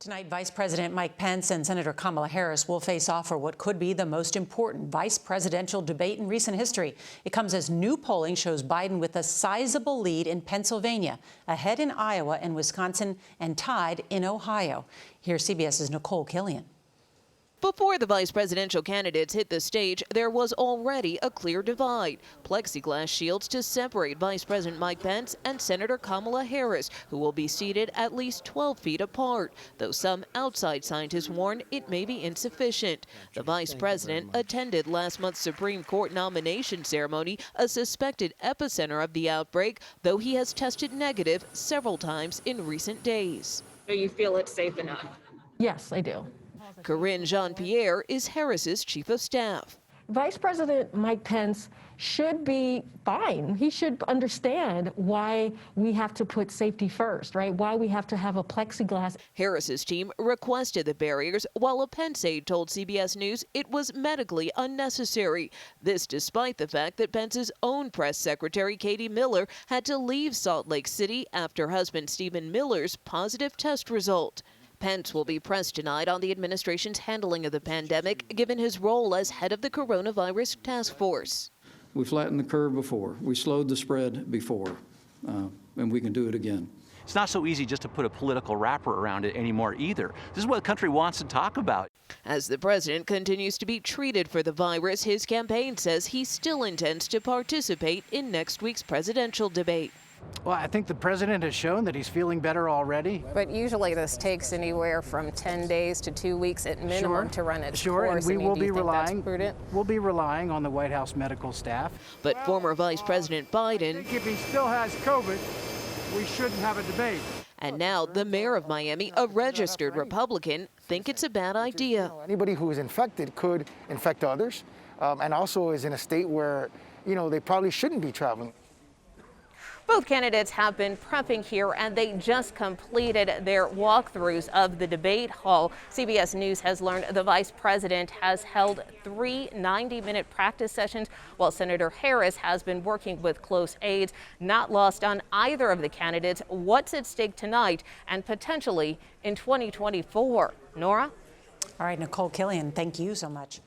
Tonight, Vice President Mike Pence and Senator Kamala Harris will face off for what could be the most important vice presidential debate in recent history. It comes as new polling shows Biden with a sizable lead in Pennsylvania, ahead in Iowa and Wisconsin, and tied in Ohio. Here's CBS's Nikole Killion. Before the vice presidential candidates hit the stage, there was already a clear divide. Plexiglass shields to separate Vice President Mike Pence and Senator Kamala Harris, who will be seated at least 12 feet apart, though some outside scientists warn it may be insufficient. The vice president attended last month's Supreme Court nomination ceremony, a suspected epicenter of the outbreak, though he has tested negative several times in recent days. Do you feel it's safe enough? Yes, I do. Corinne Jean-Pierre is Harris's chief of staff. Vice President Mike Pence should be fine. He should understand why we have to put safety first, right? Why we have to have a plexiglass. Harris's team requested the barriers, while a Pence aide told CBS News it was medically unnecessary. This despite the fact that Pence's own press secretary, Katie Miller, had to leave Salt Lake City after husband Stephen Miller's positive test result. Pence will be pressed tonight on the administration's handling of the pandemic, given his role as head of the coronavirus task force. We flattened the curve before. We slowed the spread before, and we can do it again. It's not so easy just to put a political wrapper around it anymore either. This is what the country wants to talk about. As the president continues to be treated for the virus, his campaign says he still intends to participate in next week's presidential debate. Well, I think the president has shown that he's feeling better already. But usually this takes anywhere from 10 days to 2 weeks at minimum to run its course. And we will be relying. That's prudent? We'll be relying on the White House medical staff. But former Vice President Biden, I think if he still has COVID, we shouldn't have a debate. And now the mayor of Miami, a registered Republican, think it's a bad idea. Anybody who is infected could infect others, and also is in a state where, they probably shouldn't be traveling. Both candidates have been prepping here, and they just completed their walkthroughs of the debate hall. CBS News has learned the vice president has held 3 90-minute practice sessions, while Senator Harris has been working with close aides. Not lost on either of the candidates what's at stake tonight and potentially in 2024. Nora? All right, Nikole Killion, thank you so much.